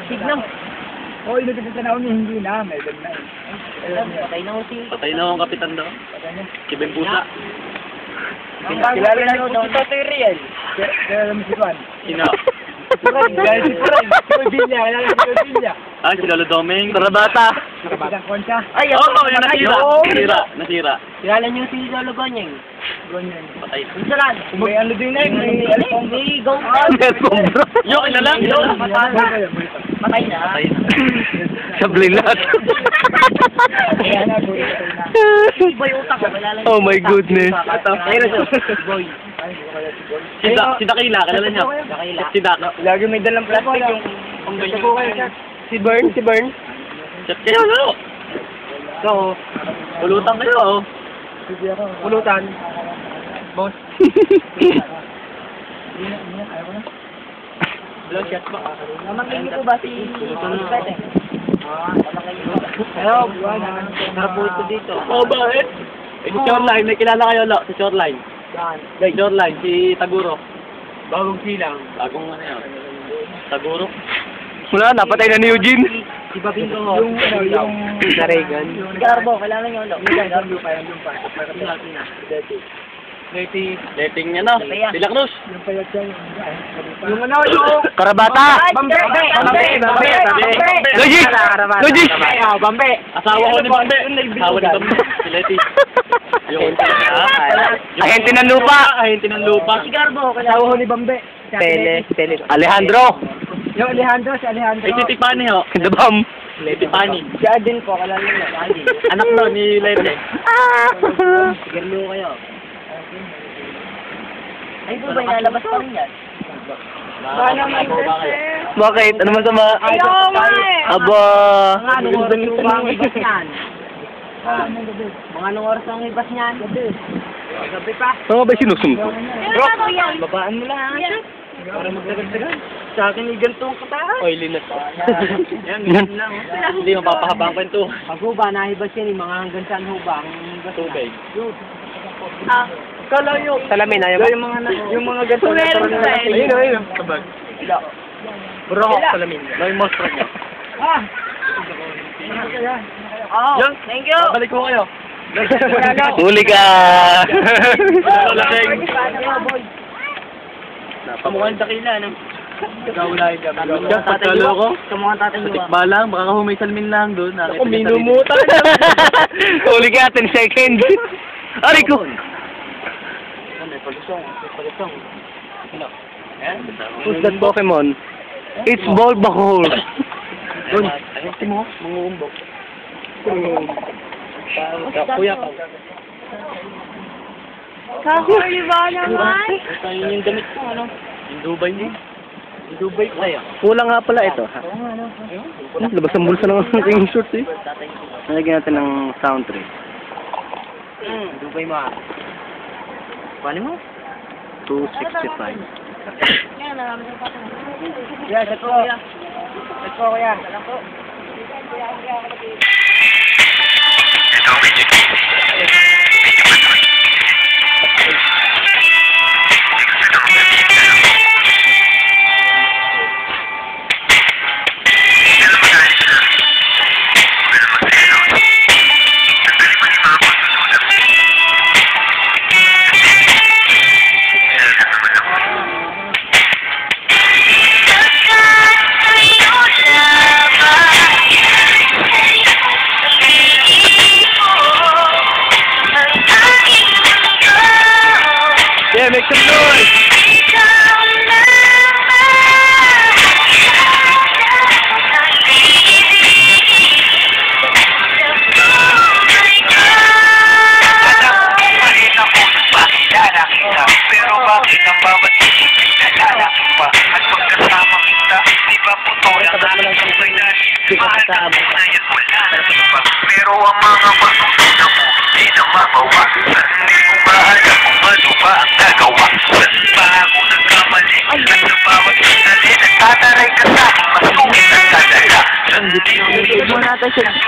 Signal. Oo, inubit na niya, hindi na. May bag na Patay na si... Patay na ang kapitan daw. Si Ben Pusa. Kilala na ko si Totoy Real. Kilala mo si Juan. Sino? Si Juan. Si Villa. Kilala si Villa. Ah, si Lolo Doming. Tarabata. Kapitan Concha. Ay, Oo, nasira. Nasira. kilala niyo si Lolo Gonyeng. Gonyeng. Patay. Minsan May ano din na yun. May alpong. May go. Yo, kilala? Patay na. Patay na. Sablay lahat. Kaya na, boy. na. Si Boy Utak. Oh my goodness. Boy. Si Dakila, kilala niyo? Si Dak. Lagi may dalang plastic yung... Si Bern. Chat kayo, no? So, Pulutan kayo, oh. pulutan. Boss. Hello, chat ba? Mamangkin niyo po ba si... Hello, Juan. Sarap po ito dito. Oh, bakit? Si Shoreline, may kilala kayo, lo? Si Shoreline. Si Shoreline, si Taguro. Bagong silang. Bagong ano yun? Taguro. Wala, napatay na ni Eugene. Si Babingo. Yung Naregan. Si Garbo, kailangan niyo ulo. yung pa. Dating niya, no? Si La Cruz. Yung payat siya. Yung ano, yung... Karabata. Bambe. Logis. Logis. Bambe. Asawa ko ni Bambe. Asawa ni Bambe. Si Leti. Yung Ahente ng lupa. Ahente ng lupa. Si Garbo, Asawa kailangan. ko ni Bambe. Tele. Alejandro. Yung Alejandro, si Alejandro. Ay, si Tipani, ho. The bomb. Si Tipani. Si Adin po, kalala niya. Si Adin. Anak daw ni Leti. Garlo kayo. Ay, po ba ilalabas pa rin yan? Bakit? Ano masama? Ayaw nga eh! Aba. Mga anong oras yung ba ang ibas niyan? Mga anong oras ang ibas niyan? Gabi pa. Ano ba sinusunod? Babaan mo lang ha? Para magdagan-dagan. Sa akin yung ganitong kataan. Oily na to. Yan, ganyan lang. Hindi mapapahaba ang kwento. Pag huba, nahibas yan yung mga hanggang saan huba. Tubig. Ah, Kala nyo. Salamin, ayaw mo? Yung mga ganito. Ayun. Kabag. Bro, salamin. May monster niya. oh, Yan. thank you. Balik ko kayo. Huli ka. Lasing. Pamukhang dakila, no? Gawulay ka. Diyan, pagkalo ko. Kamukhang tatay niyo. Tikba lang, baka humay salmin lang doon. Ako, minumutan. Huli ka, 10 seconds. Aray ko. Who's that Pokemon? It's Bulbahol. Doon. Ayun mo, manguumbok. Kuya ka. Kakuli ba naman? Ito yung damit ko, ano? Yung Dubai mo. Yung Dubai ko kaya. Kulang nga pala ito. Labas ang bulsa ng aking shorts eh. Nalagyan natin ng sound tray. Dubai mo. Paano mo? 265. Yeah, set po. Set po, kuya. Yeah, make some noise! Pero bakit ang bawat isip ay nalalaki pa? At pagkasama kita, di ba puto lang ang sabay dahil mahanap mo na yan wala na iba. Pero ang mga pagsusunod mo, di na mabawasan. Hindi mo maalam kung ano ba ang nagawa. Saan ba ako nagkamali? At sa bawat sandali, nagtataray ka sa akin, masungit ang kadala. Saan di mo